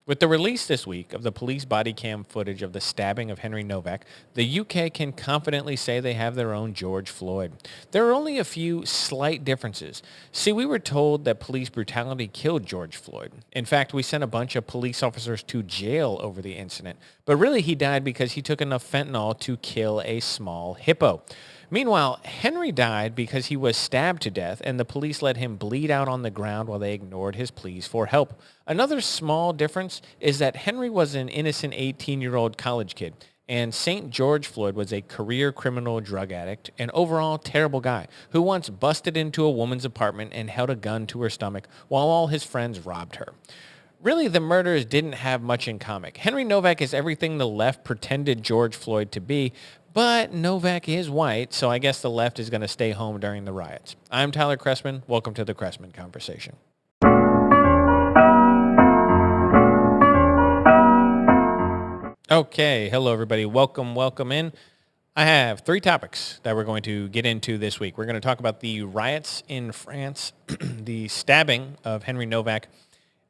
With the release this week of the police body cam footage of the stabbing of Henry Nowak, the UK can confidently say they have their own George Floyd. There are only a few slight differences. See, we were told that police brutality killed George Floyd. In fact, we sent a bunch of police officers to jail over the incident. But really, he died because he took enough fentanyl to kill a small hippo. Meanwhile, Henry died because he was stabbed to death and the police let him bleed out on the ground while they ignored his pleas for help. Another small difference is that Henry was an innocent 18-year-old college kid and St. George Floyd was a career criminal drug addict, an overall terrible guy who once busted into a woman's apartment and held a gun to her stomach while all his friends robbed her. Really, the murders didn't have much in common. Henry Nowak is everything the left pretended George Floyd to be, but Nowak is white, so I guess the left is going to stay home during the riots. I'm Tyler Chrestman. Welcome to the Chrestman Conversation. Okay, hello everybody. Welcome in. I have three topics that we're going to get into this week. We're going to talk about the riots in France, the stabbing of Henry Nowak,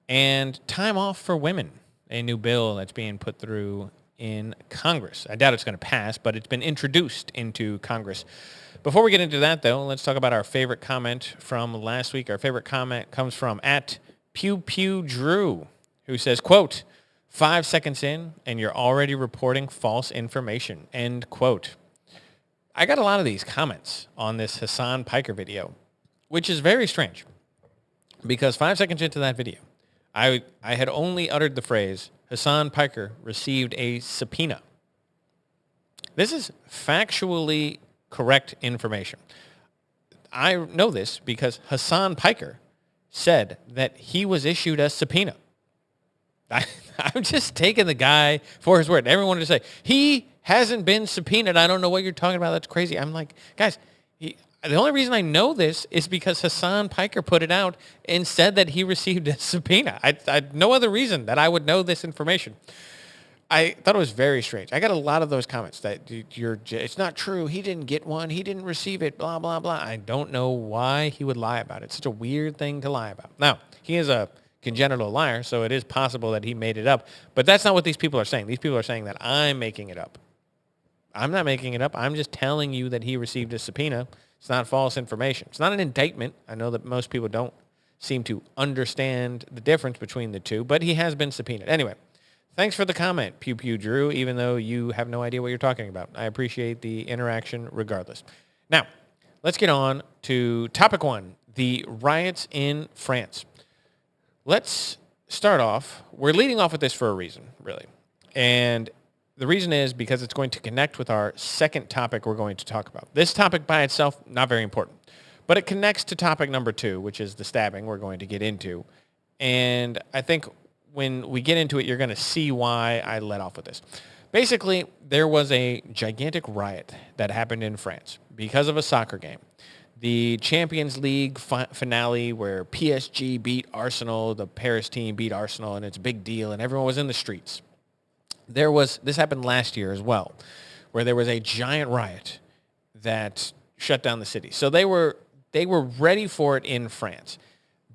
and time off for women, a new bill that's being put through in Congress. I doubt it's going to pass, but it's been introduced into Congress. Before we get into that, though, let's talk about our favorite comment from last week. Our favorite comment comes from @PewPewDrew, who says, quote, 5 seconds in, and you're already reporting false information, end quote. I got a lot of these comments on this Hassan Piker video, which is very strange, because 5 seconds into that video, I had only uttered the phrase, Hassan Piker received a subpoena. This is factually correct information. I know this because Hassan Piker said that he was issued a subpoena. I'm just taking the guy for his word. Everyone to say, he hasn't been subpoenaed. I don't know what you're talking about. That's crazy. I'm like, guys, the only reason I know this is because Hassan Piker put it out and said that he received a subpoena. I no other reason that I would know this information. I thought it was very strange. I got a lot of those comments that it's not true. He didn't get one. He didn't receive it, blah, blah, blah. I don't know why he would lie about it. It's such a weird thing to lie about. Now, he is a congenital liar, so it is possible that he made it up. But that's not what these people are saying. These people are saying that I'm making it up. I'm not making it up. I'm just telling you that he received a subpoena. It's not false information. It's not an indictment. I know that most people don't seem to understand the difference between the two, but he has been subpoenaed. Anyway, thanks for the comment, PewPewDrew, even though you have no idea what you're talking about. I appreciate the interaction regardless. Now, let's get on to topic one, the riots in France. Let's start off. We're leading off with this for a reason, really. And the reason is because it's going to connect with our second topic we're going to talk about. This topic by itself, not very important. But it connects to topic number 2, which is the stabbing we're going to get into. And I think when we get into it, you're going to see why I led off with this. Basically, there was a gigantic riot that happened in France because of a soccer game. The Champions League finale where PSG beat Arsenal, the Paris team beat Arsenal, and it's a big deal, and everyone was in the streets. This happened last year as well, where there was a giant riot that shut down the city. So they were ready for it in France,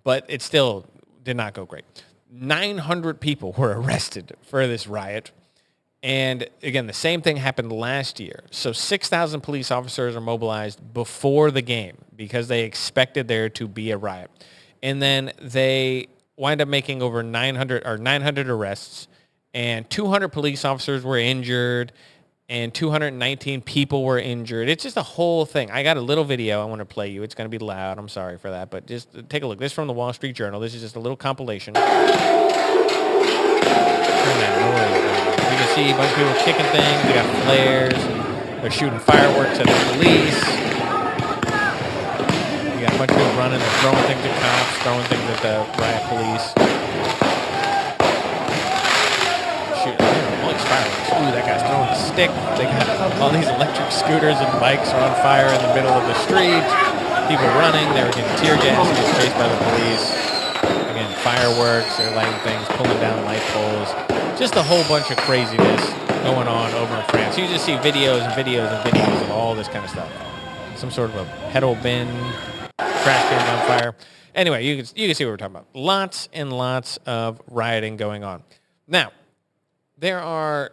but it still did not go great. 900 people were arrested for this riot. And again, the same thing happened last year. So 6,000 police officers are mobilized before the game because they expected there to be a riot. And then they wind up making over 900 arrests, and 200 police officers were injured, and 219 people were injured. It's just a whole thing. I got a little video I want to play you. It's going to be loud. I'm sorry for that, but just take a look. This is from the Wall Street Journal. This is just a little compilation. Turn that noise down. You can see a bunch of people kicking things. They got flares. They're shooting fireworks at the police. You got a bunch of people running. They're throwing things at cops, throwing things at the riot police. Fireworks. Ooh, that guy's throwing a stick. They got all these electric scooters and bikes are on fire in the middle of the street. People running. They were getting tear gas. He was chased by the police. Again, fireworks. They're lighting things, pulling down light poles. Just a whole bunch of craziness going on over in France. You just see videos and videos and videos of all this kind of stuff. Some sort of a pedal bin, trash can on fire. Anyway, you can see what we're talking about. Lots and lots of rioting going on. Now, there's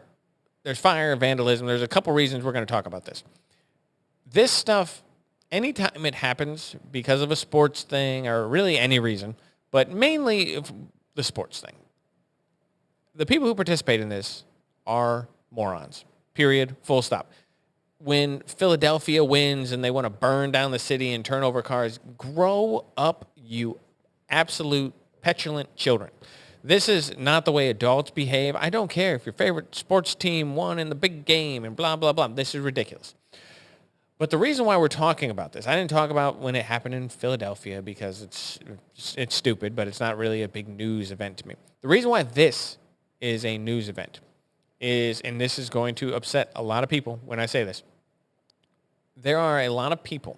fire, vandalism. There's a couple reasons we're going to talk about this. This stuff, anytime it happens because of a sports thing or really any reason, but mainly the sports thing, the people who participate in this are morons. Period. Full stop. When Philadelphia wins and they want to burn down the city and turn over cars, grow up, you absolute petulant children. This is not the way adults behave. I don't care if your favorite sports team won in the big game and blah, blah, blah. This is ridiculous. But the reason why we're talking about this, I didn't talk about when it happened in Philadelphia because it's stupid, but it's not really a big news event to me. The reason why this is a news event is, and this is going to upset a lot of people when I say this, there are a lot of people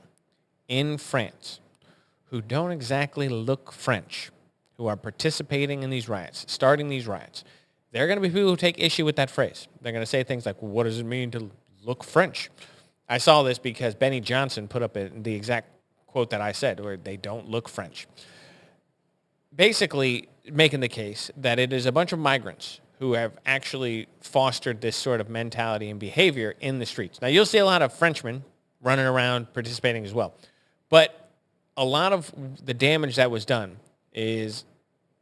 in France who don't exactly look French, who are participating in these riots, starting these riots. There are going to be people who take issue with that phrase. They're going to say things like, well, what does it mean to look French? I saw this because Benny Johnson put up the exact quote that I said, where they don't look French. Basically making the case that it is a bunch of migrants who have actually fostered this sort of mentality and behavior in the streets. Now, you'll see a lot of Frenchmen running around participating as well. But a lot of the damage that was done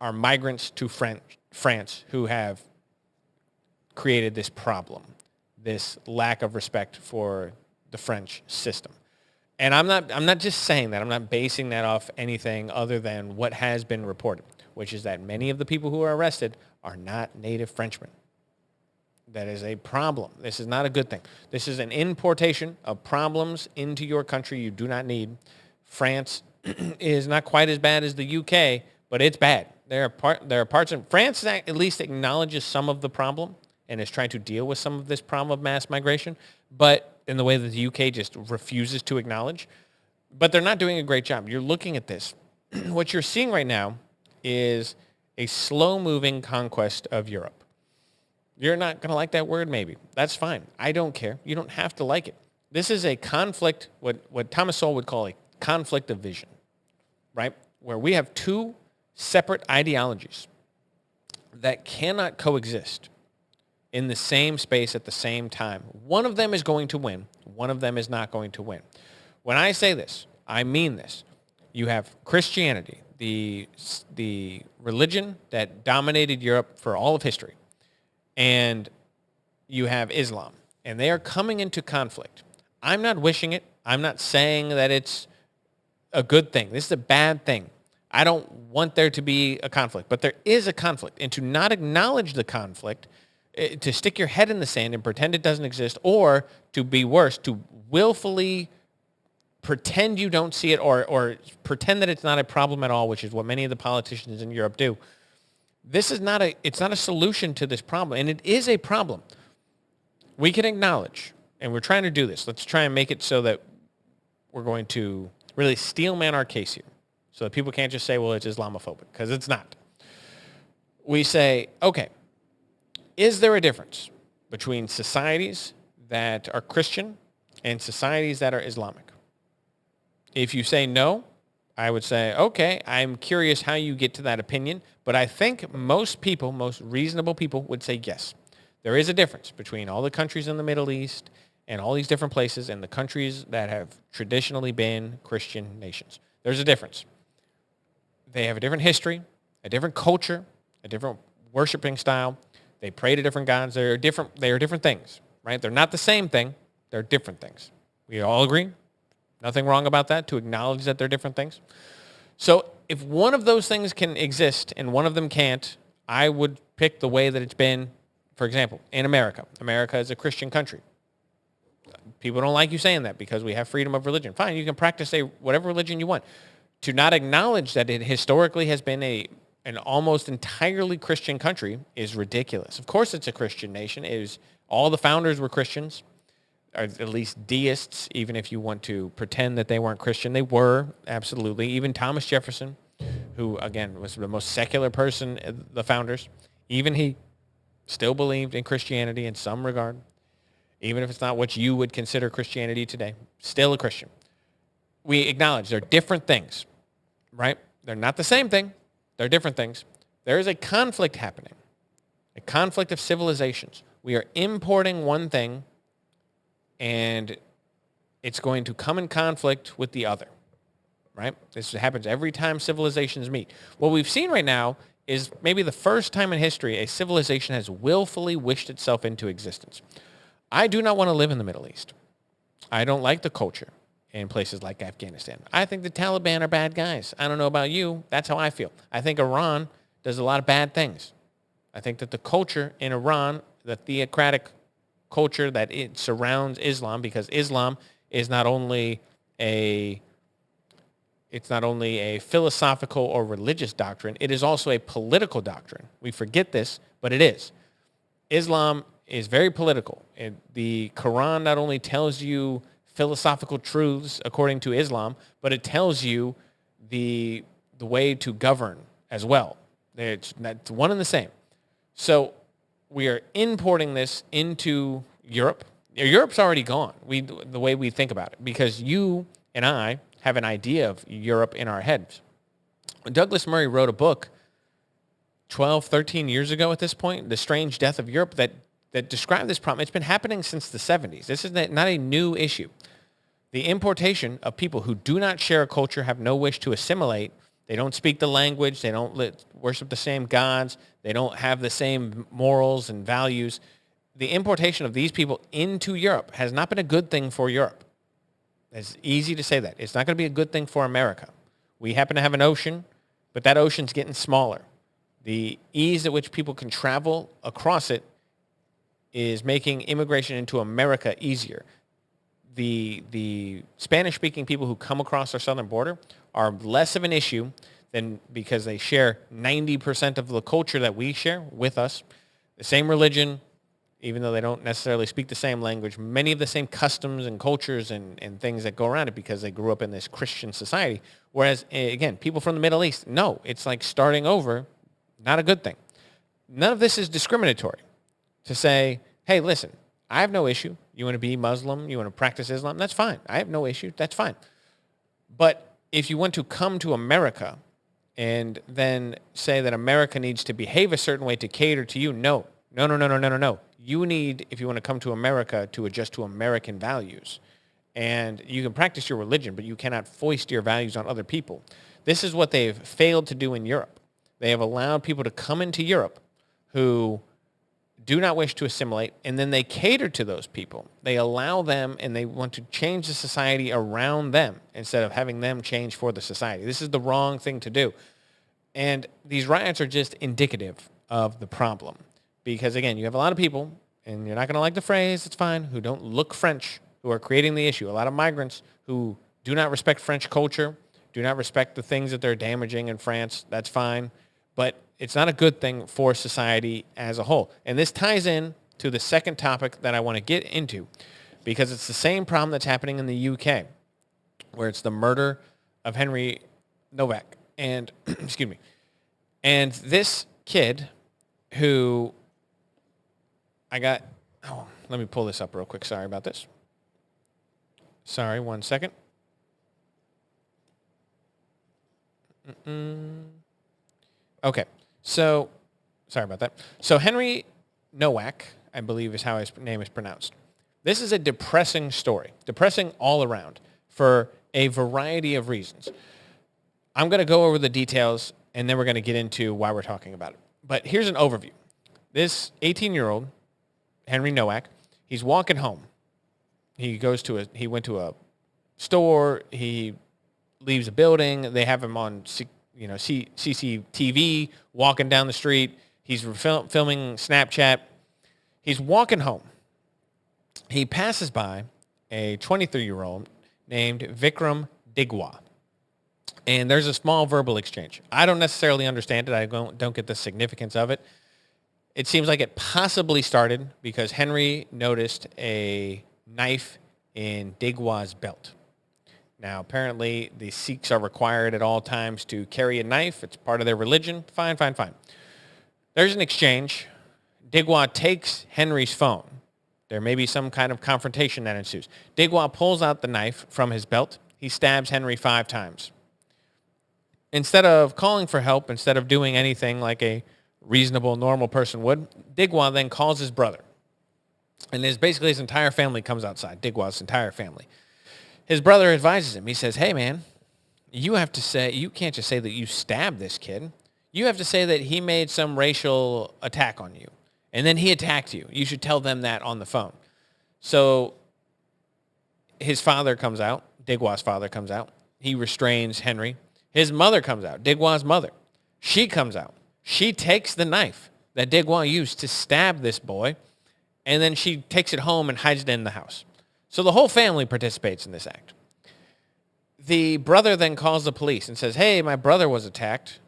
are migrants to France who have created this problem, this lack of respect for the French system. And I'm not just saying that. I'm not basing that off anything other than what has been reported, which is that many of the people who are arrested are not native Frenchmen. That is a problem. This is not a good thing. This is an importation of problems into your country you do not need. France is not quite as bad as the UK, but it's bad. There are parts of France that at least acknowledges some of the problem and is trying to deal with some of this problem of mass migration, but in the way that the UK just refuses to acknowledge. But they're not doing a great job. You're looking at this. What you're seeing right now is a slow-moving conquest of Europe. You're not going to like that word, maybe. That's fine. I don't care. You don't have to like it. This is a conflict, what Thomas Sowell would call a conflict of vision, right? Where we have two separate ideologies that cannot coexist in the same space at the same time. One of them is going to win. One of them is not going to win. When I say this, I mean this. You have Christianity, the religion that dominated Europe for all of history. And you have Islam, and they are coming into conflict. I'm not wishing it. I'm not saying that it's a good thing. This is a bad thing. I don't want there to be a conflict, but there is a conflict. And to not acknowledge the conflict, to stick your head in the sand and pretend it doesn't exist, or to be worse, to willfully pretend you don't see it or pretend that it's not a problem at all, which is what many of the politicians in Europe do. This is it's not a solution to this problem, and it is a problem. We can acknowledge, and we're trying to do this. Let's try and make it so that we're going to really steelman our case here so that people can't just say, well, it's Islamophobic, because it's not. We say, okay, is there a difference between societies that are Christian and societies that are Islamic? If you say no, I would say, okay, I'm curious how you get to that opinion, but I think most reasonable people would say yes. There is a difference between all the countries in the Middle East and all these different places and the countries that have traditionally been Christian nations. There's a difference. They have a different history, a different culture, a different worshiping style. They pray to different gods. They are different things, right? They're not the same thing. They're different things. We all agree? Nothing wrong about that, to acknowledge that they're different things. So if one of those things can exist and one of them can't, I would pick the way that it's been, for example, in America. America is a Christian country. People don't like you saying that because we have freedom of religion. Fine, you can practice whatever religion you want. To not acknowledge that it historically has been an almost entirely Christian country is ridiculous. Of course it's a Christian nation. All the founders were Christians, or at least deists, even if you want to pretend that they weren't Christian. They were, absolutely. Even Thomas Jefferson, who, again, was the most secular person, the founders, even he still believed in Christianity in some regard, even if it's not what you would consider Christianity today, still a Christian. We acknowledge they're different things, right? They're not the same thing. They're different things. There is a conflict happening. A conflict of civilizations. We are importing one thing, and it's going to come in conflict with the other, right? This happens every time civilizations meet. What we've seen right now is maybe the first time in history a civilization has willfully wished itself into existence. I do not want to live in the Middle East. I don't like the culture in places like Afghanistan. I think the Taliban are bad guys. I don't know about you. That's how I feel. I think Iran does a lot of bad things. I think that the culture in Iran, the theocratic culture that it surrounds Islam, because Islam is not only a philosophical or religious doctrine, it is also a political doctrine. We forget this, but it is. Islam is very political. The Quran not only tells you philosophical truths according to Islam, but it tells you the way to govern as well. It's one and the same. So we are importing this into Europe. Europe's already gone, the way we think about it, because you and I have an idea of Europe in our heads. Douglas Murray wrote a book 12, 13 years ago at this point, The Strange Death of Europe, that described this problem. It's been happening since the 70s. This is not a new issue. The importation of people who do not share a culture, have no wish to assimilate, they don't speak the language, they don't worship the same gods, they don't have the same morals and values. The importation of these people into Europe has not been a good thing for Europe. It's easy to say that. It's not going to be a good thing for America. We happen to have an ocean, but that ocean's getting smaller. The ease at which people can travel across it is making immigration into America easier. The Spanish-speaking people who come across our southern border are less of an issue than because they share 90% of the culture that we share with us, the same religion, even though they don't necessarily speak the same language, many of the same customs and cultures and things that go around it because they grew up in this Christian society. Whereas, again, people from the Middle East, no, it's like starting over, not a good thing. None of this is discriminatory to say, hey, listen, I have no issue. You want to be Muslim, you want to practice Islam, that's fine. I have no issue, that's fine. But if you want to come to America and then say that America needs to behave a certain way to cater to you, no. You need, if you want to come to America, to adjust to American values. And you can practice your religion, but you cannot foist your values on other people. This is what they've failed to do in Europe. They have allowed people to come into Europe who do not wish to assimilate, and then they cater to those people. They allow them, and they want to change the society around them instead of having them change for the society. This is the wrong thing to do. And these riots are just indicative of the problem. Because, again, you have a lot of people, and you're not going to like the phrase, it's fine, who don't look French, who are creating the issue. A lot of migrants who do not respect French culture, do not respect the things that they're damaging in France. That's fine. But it's not a good thing for society as a whole. And this ties in to the second topic that I want to get into, because it's the same problem that's happening in the UK, where it's the murder of Henry Nowak. And, excuse me, and this kid who let me pull this up real quick. Sorry about this. Sorry, 1 second. Okay, so, sorry about that. So Henry Nowak, I believe is how his name is pronounced. This is a depressing story, depressing all around for a variety of reasons. I'm going to go over the details, and then we're going to get into why we're talking about it. But here's an overview. This 18-year-old, Henry Nowak, he's walking home. He went to a store. He leaves a building. They have him on, CCTV, walking down the street. He's filming Snapchat. He's walking home. He passes by a 23-year-old named Vikram Digwa. And there's a small verbal exchange. I don't necessarily understand it. I don't get the significance of it. It seems like it possibly started because Henry noticed a knife in Digwa's belt. Now, apparently, the Sikhs are required at all times to carry a knife. It's part of their religion. Fine. There's an exchange. Digwa takes Henry's phone. There may be some kind of confrontation that ensues. Digwa pulls out the knife from his belt. He stabs Henry 5 times. Instead of calling for help, instead of doing anything like a reasonable, normal person would. Digwa then calls his brother. And basically his entire family comes outside, Digwa's entire family. His brother advises him. He says, hey, man, you can't just say that you stabbed this kid. You have to say that he made some racial attack on you. And then he attacked you. You should tell them that on the phone. So his father comes out. Digwa's father comes out. He restrains Henry. His mother comes out, Digwa's mother. She comes out. She takes the knife that Digwa used to stab this boy, and then she takes it home and hides it in the house. So the whole family participates in this act. The brother then calls the police and says, hey, my brother was attacked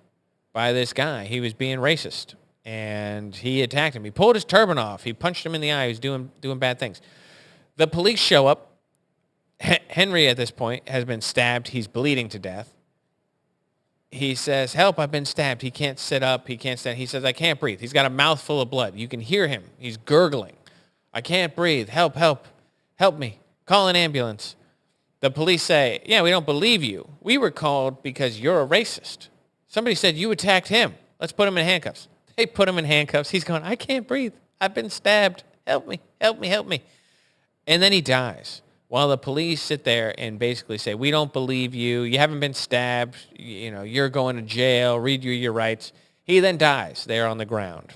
by this guy. He was being racist, and he attacked him. He pulled his turban off. He punched him in the eye. He was doing bad things. The police show up. Henry, at this point, has been stabbed. He's bleeding to death. He says, help, I've been stabbed. He can't sit up. He can't stand. He says, I can't breathe. He's got a mouthful of blood. You can hear him. He's gurgling. I can't breathe. Help, help. Help me. Call an ambulance. The police say, yeah, we don't believe you. We were called because you're a racist. Somebody said you attacked him. Let's put him in handcuffs. They put him in handcuffs. He's going, I can't breathe. I've been stabbed. Help me. Help me. Help me. And then he dies. While the police sit there and basically say, we don't believe you. You haven't been stabbed. You're going to jail. Read you your rights. He then dies there on the ground.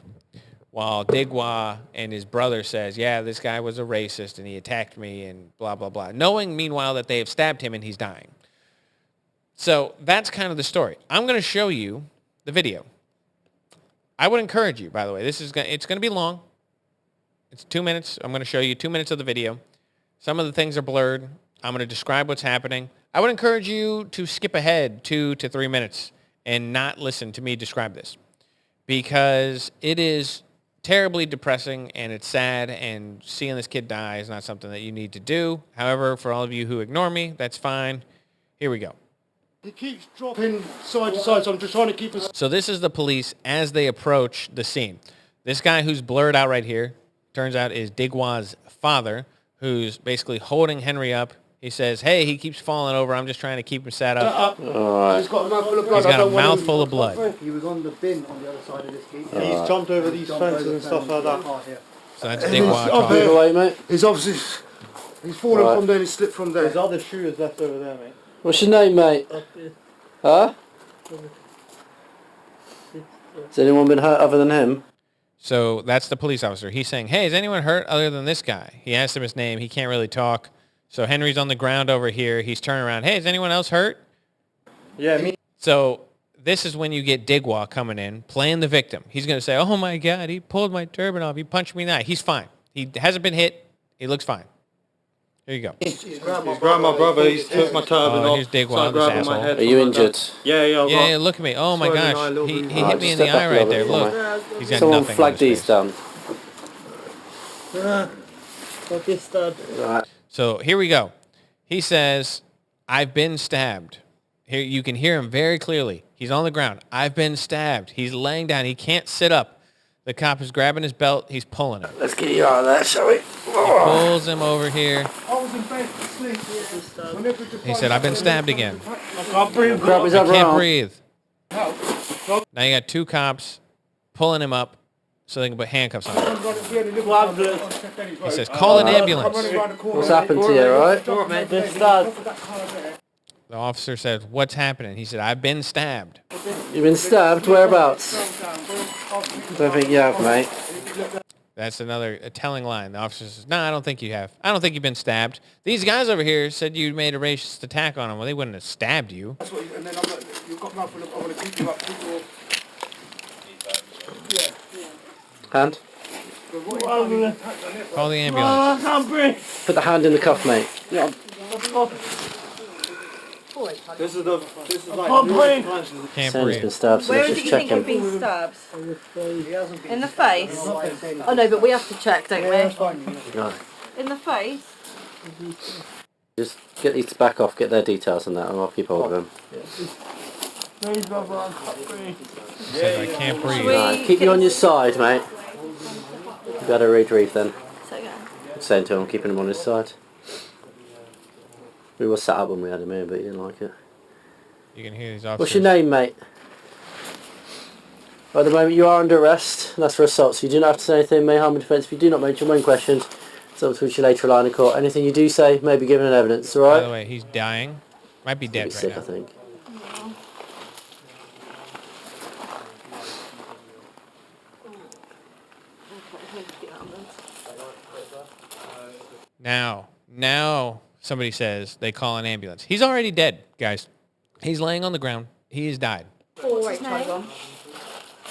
While Digwa and his brother says, yeah, this guy was a racist and he attacked me and blah, blah, blah. Knowing, meanwhile, that they have stabbed him and he's dying. So that's kind of the story. I'm going to show you the video. I would encourage you, by the way. It's going to be long. It's 2 minutes. I'm going to show you 2 minutes of the video. Some of the things are blurred. I'm going to describe what's happening. I would encourage you to skip ahead 2 to 3 minutes and not listen to me describe this, because it is terribly depressing and it's sad, and seeing this kid die is not something that you need to do. However, for all of you who ignore me, that's fine. Here we go. He keeps dropping side to side, so I'm just trying to keep us. So this is the police as they approach the scene. This guy who's blurred out right here, turns out, is Digwa's father, who's basically holding Henry up. He says, hey, he keeps falling over. I'm just trying to keep him sat up. Right. He's got a mouthful of blood. He's got a mouthful of blood. He was on the bin on the other side of this gate. He's jumped over these fences and stuff like that. So that's Digwa. Move away, mate. He's obviously... He's fallen from there and he's slipped from there. There's other shooters left over there, mate. What's your name, mate? Huh? Has anyone been hurt other than him? So that's the police officer. He's saying, hey, is anyone hurt other than this guy? He asked him his name. He can't really talk. So Henry's on the ground over here. He's turning around. Hey, is anyone else hurt? Yeah, me. So this is when you get Digwa coming in, playing the victim. He's going to say, oh, my God, he pulled my turban off. He punched me in the eye. He's fine. He hasn't been hit. He looks fine. Here you go. He's grabbed my brother. He's took my turban off. Here's Digwa, this asshole. Are you injured? Yeah. Look at me. Oh, my gosh. He hit me in the eye right there. Look. He's got Someone nothing flag on his these face. down. Right. So here we go. He says, I've been stabbed. Here you can hear him very clearly. He's on the ground. I've been stabbed. He's laying down. He can't sit up. The cop is grabbing his belt. He's pulling him. Let's get you out of there, shall we? He pulls him over here. I was in bed asleep. He said, I've been stabbed again. I can't breathe. Grab his I other can't arm. breathe. Now you got 2 cops pulling him up so they can put handcuffs on him. He says, call an ambulance. What's happened to you, right? The officer says, what's happening? He said, I've been stabbed. You've been stabbed? Whereabouts? Don't think you have, mate. That's a telling line. The officer says, no, I don't think you have. I don't think you've been stabbed. These guys over here said you made a racist attack on them. Well, they wouldn't have stabbed you. That's what, and then I'm like, you've got mouthful of, I want to keep you up. Hand? Call the ambulance. Put the hand in the cuff, mate. This is like... Can't Sam's breathe. been stabbed, so Where let's does just he check think you've him. been stabbed? In the face? Oh no, but we have to check, don't we? No. In the face? Just get these back off, get their details and that, and I'll keep hold of them. Says, I can't breathe. Right, keep you on your side, mate. You better retrieve then. So, yeah. Saying to him, keeping him on his side. We were sat up when we had him here, but he didn't like it. You can hear these officers. What's your name, mate? At the moment, you are under arrest, and that's for assault, so you do not have to say anything, may harm in defence if you do not mention when questioned. It's up to which you later rely in court. Anything you do say may be given in evidence, alright? By the way, he's dying. Might be dead He's right sick, now. I think. Now, somebody says they call an ambulance. He's already dead, guys. He's laying on the ground. He has died. What's his name?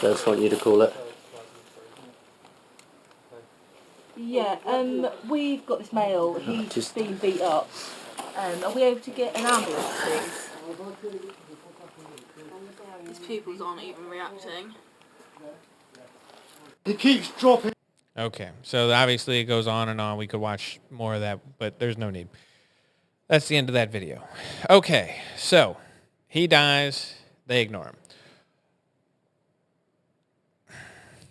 They just want you to call it. Yeah, we've got this male. He's been beat up. Are we able to get an ambulance, please? His pupils aren't even reacting. He keeps dropping. Okay, so obviously it goes on and on. We could watch more of that, but there's no need. That's the end of that video. Okay, so he dies. They ignore him.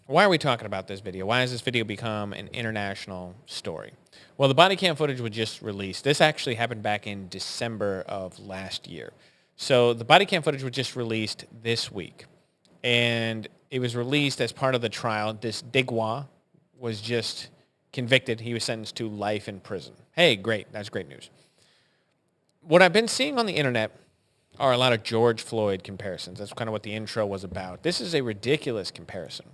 Why are we talking about this video? Why has this video become an international story? Well, the body cam footage was just released. This actually happened back in December of last year. So the body cam footage was just released this week. And it was released as part of the trial. This Digwa was just convicted. He was sentenced to life in prison. Hey, great. That's great news. What I've been seeing on the internet are a lot of George Floyd comparisons. That's kind of what the intro was about. This is a ridiculous comparison.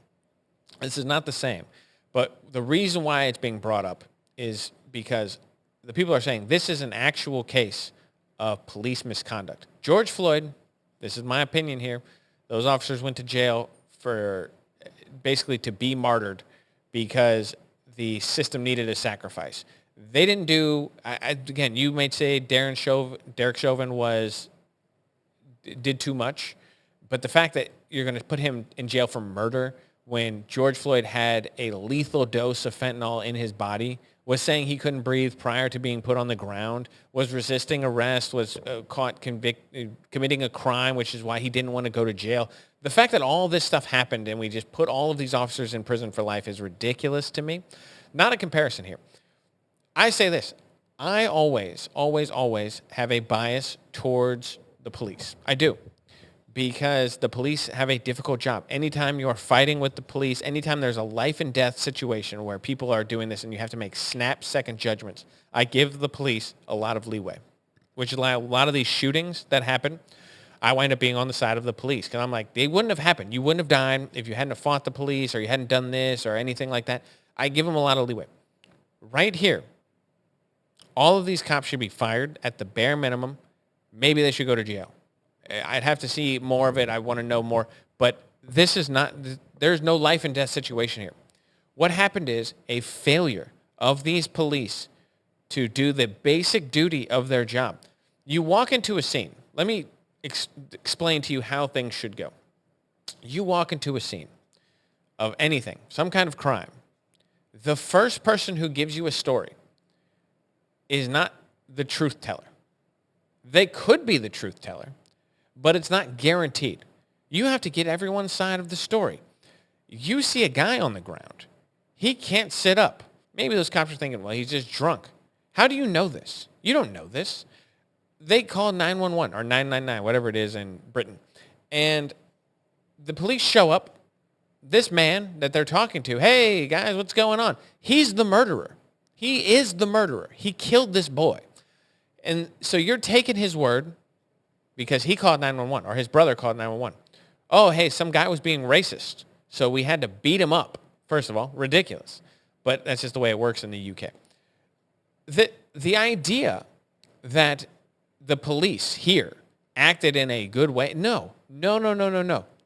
This is not the same. But the reason why it's being brought up is because the people are saying this is an actual case of police misconduct. George Floyd, this is my opinion here, those officers went to jail for basically to be martyred because the system needed a sacrifice. They didn't do, again, you might say Derek Chauvin did too much, but the fact that you're going to put him in jail for murder when George Floyd had a lethal dose of fentanyl in his body, was saying he couldn't breathe prior to being put on the ground, was resisting arrest, was caught committing a crime, which is why he didn't want to go to jail. The fact that all this stuff happened and we just put all of these officers in prison for life is ridiculous to me. Not a comparison here. I say this. I always have a bias towards the police. I do. Because the police have a difficult job. Anytime you're fighting with the police, anytime there's a life and death situation where people are doing this and you have to make snap-second judgments, I give the police a lot of leeway, which is why a lot of these shootings that happen, I wind up being on the side of the police. Because I'm like, they wouldn't have happened. You wouldn't have died if you hadn't have fought the police or you hadn't done this or anything like that. I give them a lot of leeway. Right here, all of these cops should be fired at the bare minimum. Maybe they should go to jail. I'd have to see more of it. I want to know more. But this is not, there's no life and death situation here. What happened is a failure of these police to do the basic duty of their job. You walk into a scene. Let me explain to you how things should go. You walk into a scene of anything, some kind of crime. The first person who gives you a story is not the truth teller. They could be the truth teller, but it's not guaranteed. You have to get everyone's side of the story. You see a guy on the ground. He can't sit up. Maybe those cops are thinking, well, he's just drunk. How do you know this? You don't know this. They call 911 or 999, whatever it is in Britain. And the police show up. This man that they're talking to, hey, guys, what's going on? He's the murderer. He is the murderer. He killed this boy. And so you're taking his word because he called 911 or his brother called 911. Oh, hey, some guy was being racist, so we had to beat him up. First of all, ridiculous. But that's just the way it works in the UK. The idea that the police here acted in a good way, no.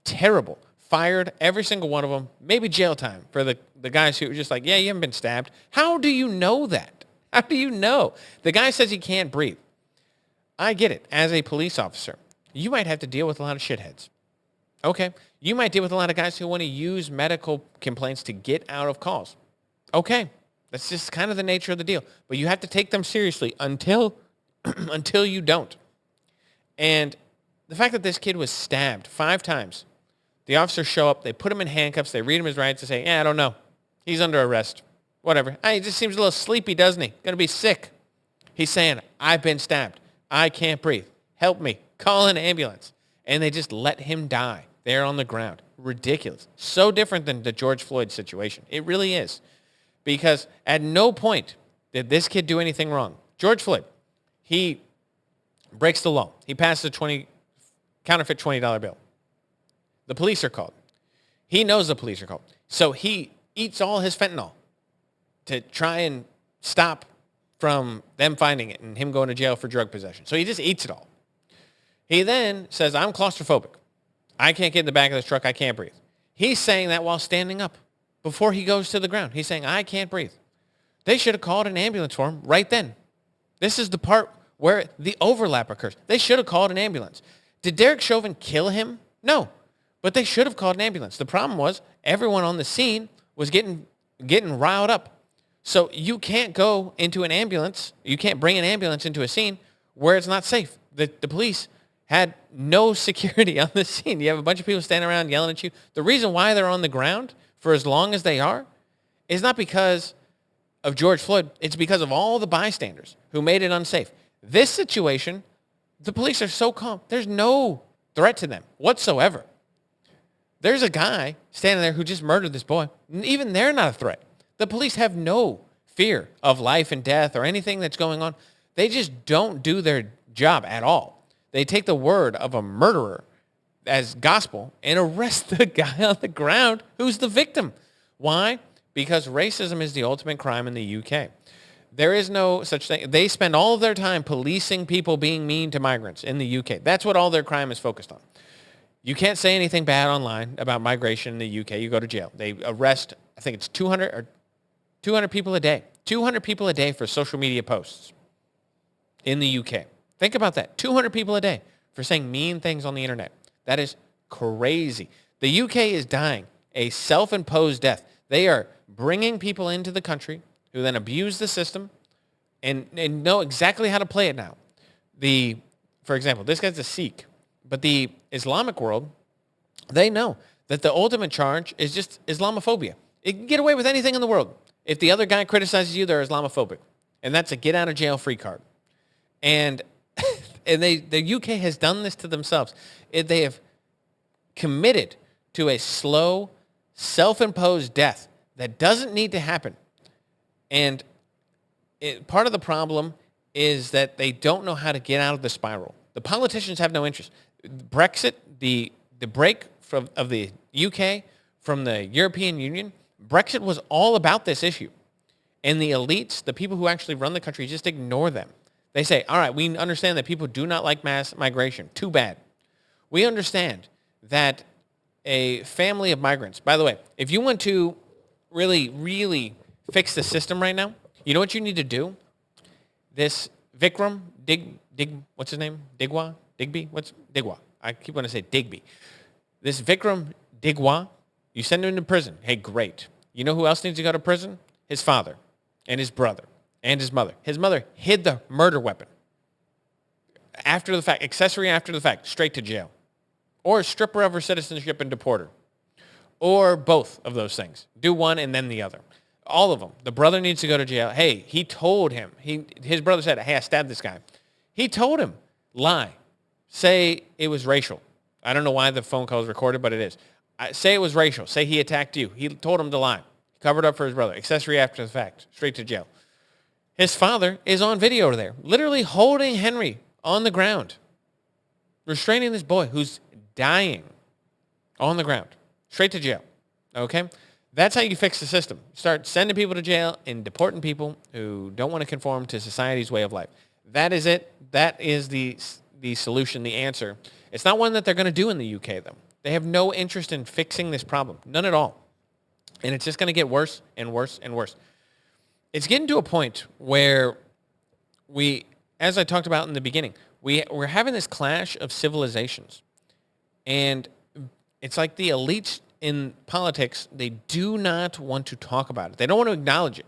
Terrible. Fired every single one of them, maybe jail time for the guys who were just like, yeah, you haven't been stabbed. How do you know that? How do you know? The guy says he can't breathe. I get it. As a police officer, you might have to deal with a lot of shitheads. Okay. You might deal with a lot of guys who want to use medical complaints to get out of calls. Okay. That's just kind of the nature of the deal. But you have to take them seriously until you don't. And the fact that this kid was stabbed 5 times, the officers show up, they put him in handcuffs, they read him his rights, they say, yeah, I don't know. He's under arrest. Whatever. He just seems a little sleepy, doesn't he? Going to be sick. He's saying, I've been stabbed. I can't breathe. Help me. Call an ambulance. And they just let him die there on the ground. ridiculous. So different than the George Floyd situation. It really is. Because at no point did this kid do anything wrong. George Floyd, he breaks the law. He passes a counterfeit $20 bill. The police are called. He knows the police are called. So he eats all his fentanyl to try and stop from them finding it and him going to jail for drug possession. So he just eats it all. He then says, I'm claustrophobic. I can't get in the back of this truck. I can't breathe. He's saying that while standing up before he goes to the ground. He's saying, I can't breathe. They should have called an ambulance for him right then. This is the part where the overlap occurs. They should have called an ambulance. Did Derek Chauvin kill him? No. But they should have called an ambulance. The problem was everyone on the scene was getting riled up. So you can't go into an ambulance. You can't bring an ambulance into a scene where it's not safe. The police had no security on the scene. You have a bunch of people standing around yelling at you. The reason why they're on the ground for as long as they are is not because of George Floyd. It's because of all the bystanders who made it unsafe. This situation, the police are so calm. There's no threat to them whatsoever. There's a guy standing there who just murdered this boy. Even they're not a threat. The police have no fear of life and death or anything that's going on. They just don't do their job at all. They take the word of a murderer as gospel and arrest the guy on the ground who's the victim. Why? Because racism is the ultimate crime in the UK. There is no such thing. They spend all of their time policing people being mean to migrants in the UK. That's what all their crime is focused on. You can't say anything bad online about migration in the UK. You go to jail. They arrest, I think it's 200 people a day. 200 people a day for social media posts in the UK. Think about that. 200 people a day for saying mean things on the internet. That is crazy. The UK is dying a self-imposed death. They are bringing people into the country who then abuse the system and know exactly how to play it now. For example, this guy's a Sikh, but the Islamic world, they know that the ultimate charge is just Islamophobia. It can get away with anything in the world. If the other guy criticizes you, they're Islamophobic. And that's a get-out-of-jail-free card. And the UK has done this to themselves. They have committed to a slow, self-imposed death that doesn't need to happen. And part of the problem is that they don't know how to get out of the spiral. The politicians have no interest. Brexit, the break of the UK from the European Union, Brexit was all about this issue. And the elites, the people who actually run the country, just ignore them. They say, all right, we understand that people do not like mass migration. Too bad. We understand that a family of migrants, by the way, if you want to really, really fix the system right now, you know what you need to do? This Vikram what's his name? Digwa? I keep wanting to say Digby. This Vikram Digwa, you send him to prison. Hey, great. You know who else needs to go to prison? His father and his brother and his mother. His mother hid the murder weapon. After the fact, accessory after the fact, straight to jail. Or strip her of her citizenship and deport her. Or both of those things. Do one and then the other. All of them. The brother needs to go to jail. Hey, he told him. His brother said, hey, I stabbed this guy. He told him, lie. Say it was racial. I don't know why the phone call is recorded, but it is. Say it was racial. Say he attacked you. He told him to lie. Covered up for his brother. Accessory after the fact. Straight to jail. His father is on video there, literally holding Henry on the ground, restraining this boy who's dying on the ground. Straight to jail. Okay? That's how you fix the system. Start sending people to jail and deporting people who don't want to conform to society's way of life. That is it. That is the solution, the answer. It's not one that they're going to do in the UK, though. They have no interest in fixing this problem. None at all. And it's just going to get worse and worse and worse. It's getting to a point where as I talked about in the beginning, we're having this clash of civilizations. And it's like the elites in politics, they do not want to talk about it. They don't want to acknowledge it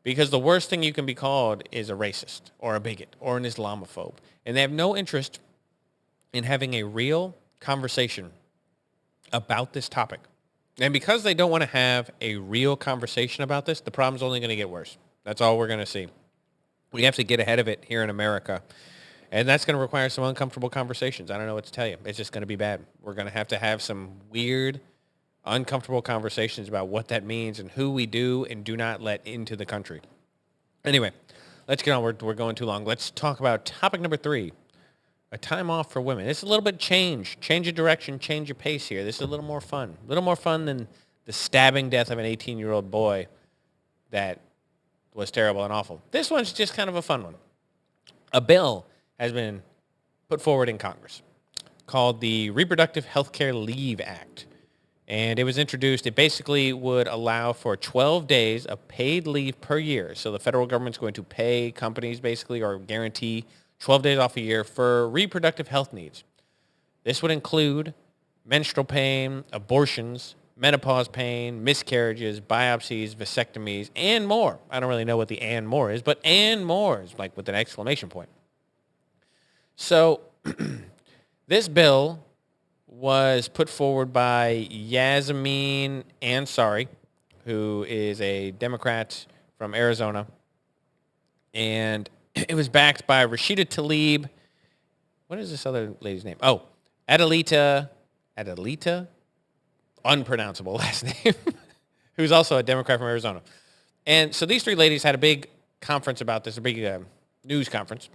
because the worst thing you can be called is a racist or a bigot or an Islamophobe. And they have no interest in having a real conversation about this topic. And because they don't want to have a real conversation about this, the problem's only going to get worse. That's all we're going to see. We have to get ahead of it here in America. And that's going to require some uncomfortable conversations. I don't know what to tell you. It's just going to be bad. We're going to have some weird uncomfortable conversations about what that means and who we do and do not let into the country. Anyway, let's get on. We're going too long. Let's talk about topic number 3, a time off for women. It's a little bit change your direction, change your pace here. This is a little more fun than the stabbing death of an 18-year-old boy that was terrible and awful. This one's just kind of a fun one. A bill has been put forward in Congress called the Reproductive Healthcare Leave Act. And it was introduced. It basically would allow for 12 days of paid leave per year. So the federal government's going to pay companies basically or guarantee 12 days off a year for reproductive health needs. This would include menstrual pain, abortions, menopause pain, miscarriages, biopsies, vasectomies, and more. I don't really know what the and more is, but and more is like with an exclamation point. So this bill was put forward by Yasmin Ansari, who is a Democrat from Arizona. And it was backed by Rashida Tlaib. What is this other lady's name? Oh, Adelita, unpronounceable last name, who's also a Democrat from Arizona. And so these 3 ladies had a big conference about this, a big news conference.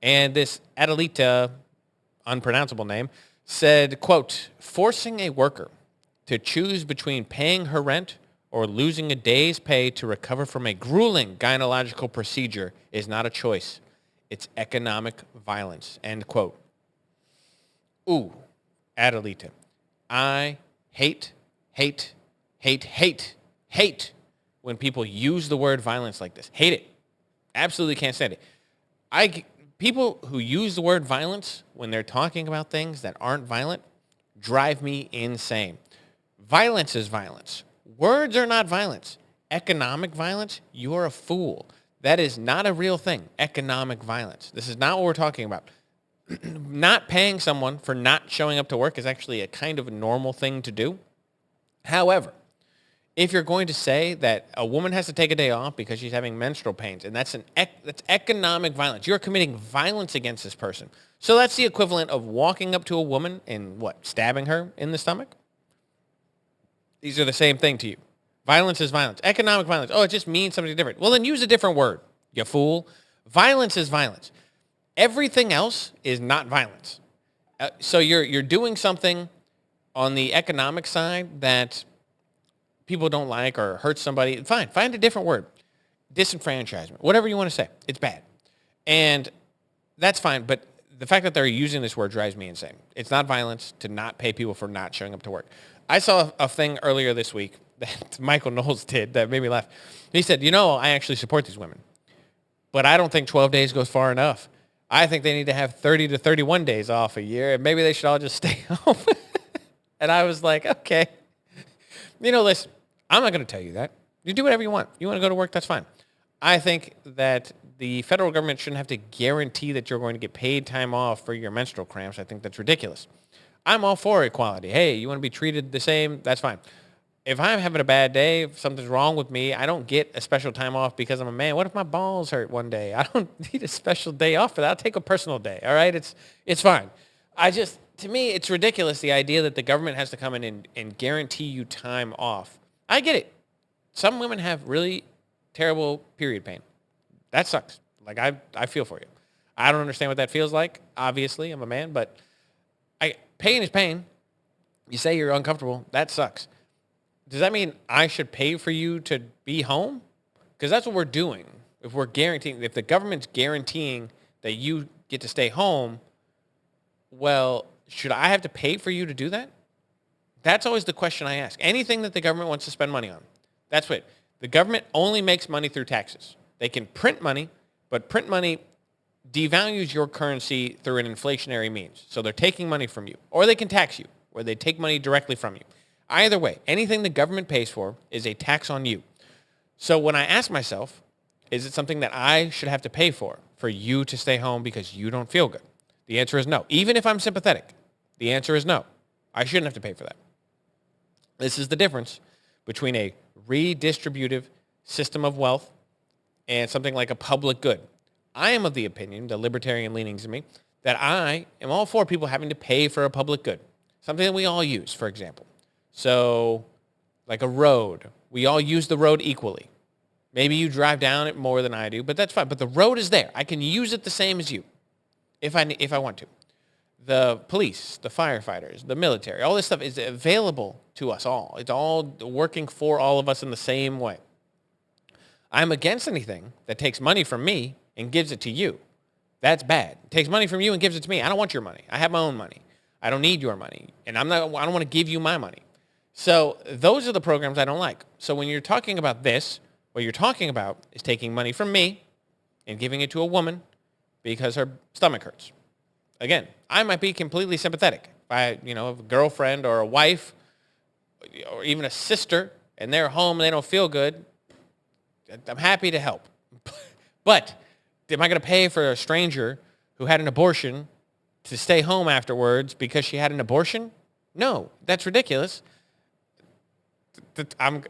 And this Adelita, unpronounceable name, said, quote, forcing a worker to choose between paying her rent or losing a day's pay to recover from a grueling gynecological procedure is not a choice. It's economic violence, end quote. Ooh, Adelita, I hate when people use the word violence like this. Hate it. Absolutely can't stand it. People who use the word violence when they're talking about things that aren't violent drive me insane. Violence is violence. Words are not violence. Economic violence, you are a fool. That is not a real thing. Economic violence. This is not what we're talking about. Not paying someone for not showing up to work is actually a kind of normal thing to do. However, if you're going to say that a woman has to take a day off because she's having menstrual pains, and that's economic violence, you're committing violence against this person. So that's the equivalent of walking up to a woman and stabbing her in the stomach? These are the same thing to you. Violence is violence. Economic violence. Oh, it just means something different. Well, then use a different word, you fool. Violence is violence. Everything else is not violence. So you're doing something on the economic side that people don't like or hurt somebody. Fine, find a different word. Disenfranchisement, whatever you want to say. It's bad. And that's fine, but the fact that they're using this word drives me insane. It's not violence to not pay people for not showing up to work. I saw a thing earlier this week that Michael Knowles did that made me laugh. He said, I actually support these women, but I don't think 12 days goes far enough. I think they need to have 30 to 31 days off a year, and maybe they should all just stay home. And I was like, okay. Listen, I'm not going to tell you that. You do whatever you want. You want to go to work, that's fine. I think that the federal government shouldn't have to guarantee that you're going to get paid time off for your menstrual cramps. I think that's ridiculous. I'm all for equality. Hey, you want to be treated the same? That's fine. If I'm having a bad day, if something's wrong with me, I don't get a special time off because I'm a man. What if my balls hurt one day? I don't need a special day off for that. I'll take a personal day, all right? It's fine. To me, it's ridiculous, the idea that the government has to come in and guarantee you time off. I get it. Some women have really terrible period pain. That sucks. Like, I feel for you. I don't understand what that feels like. Obviously, I'm a man, but pain is pain. You say you're uncomfortable. That sucks. Does that mean I should pay for you to be home? Because that's what we're doing. If the government's guaranteeing that you get to stay home, well, should I have to pay for you to do that? That's always the question I ask. Anything that the government wants to spend money on, that's what. The government only makes money through taxes. They can print money, but print money devalues your currency through an inflationary means. So they're taking money from you. Or they can tax you, or they take money directly from you. Either way, anything the government pays for is a tax on you. So when I ask myself, is it something that I should have to pay for you to stay home because you don't feel good? The answer is no. Even if I'm sympathetic, the answer is no. I shouldn't have to pay for that. This is the difference between a redistributive system of wealth and something like a public good. I am of the opinion, the libertarian leanings in me, that I am all for people having to pay for a public good. Something that we all use, for example. So like a road. We all use the road equally. Maybe you drive down it more than I do, but that's fine. But the road is there. I can use it the same as you if I want to. The police, the firefighters, the military, all this stuff is available to us all. It's all working for all of us in the same way. I'm against anything that takes money from me and gives it to you. That's bad. It takes money from you and gives it to me. I don't want your money. I have my own money. I don't need your money. And I don't want to give you my money. So those are the programs I don't like. So when you're talking about this, what you're talking about is taking money from me and giving it to a woman because her stomach hurts. Again, I might be completely sympathetic. If I, have a girlfriend or a wife or even a sister and they're home and they don't feel good, I'm happy to help. But am I going to pay for a stranger who had an abortion to stay home afterwards because she had an abortion? No, that's ridiculous.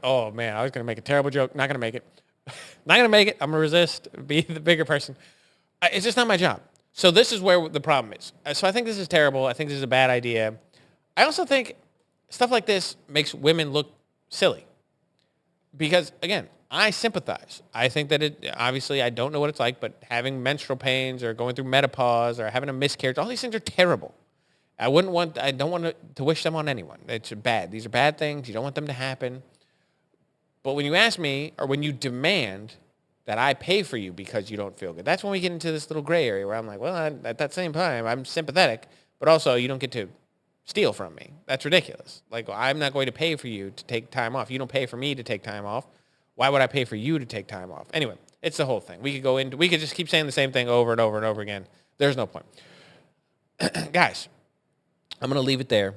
Oh man, I was going to make a terrible joke. Not going to make it. Not going to make it. I'm going to resist. Be the bigger person. It's just not my job. So this is where the problem is. So I think this is terrible. I think this is a bad idea. I also think stuff like this makes women look silly. Because, again, I sympathize. I think that obviously, I don't know what it's like, but having menstrual pains or going through menopause or having a miscarriage, all these things are terrible. I don't want to wish them on anyone. It's bad. These are bad things. You don't want them to happen. But when you ask me, or when you demand that I pay for you because you don't feel good, that's when we get into this little gray area where I'm like, well, at that same time, I'm sympathetic, but also you don't get to steal from me. That's ridiculous. Like, I'm not going to pay for you to take time off. You don't pay for me to take time off. Why would I pay for you to take time off? Anyway, it's the whole thing. We could just keep saying the same thing over and over and over again. There's no point. Guys, I'm going to leave it there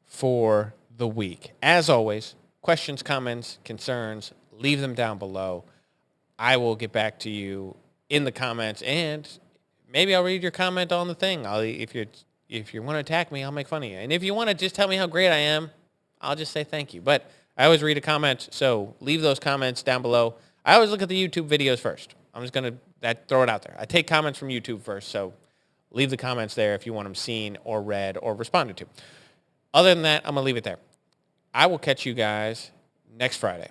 for the week. As always, questions, comments, concerns, leave them down below. I will get back to you in the comments, and maybe I'll read your comment on the thing. If you want to attack me, I'll make fun of you. And if you want to just tell me how great I am, I'll just say thank you. But I always read a comment, so leave those comments down below. I always look at the YouTube videos first. I'm just going to throw it out there. I take comments from YouTube first, so leave the comments there if you want them seen or read or responded to. Other than that, I'm going to leave it there. I will catch you guys next Friday.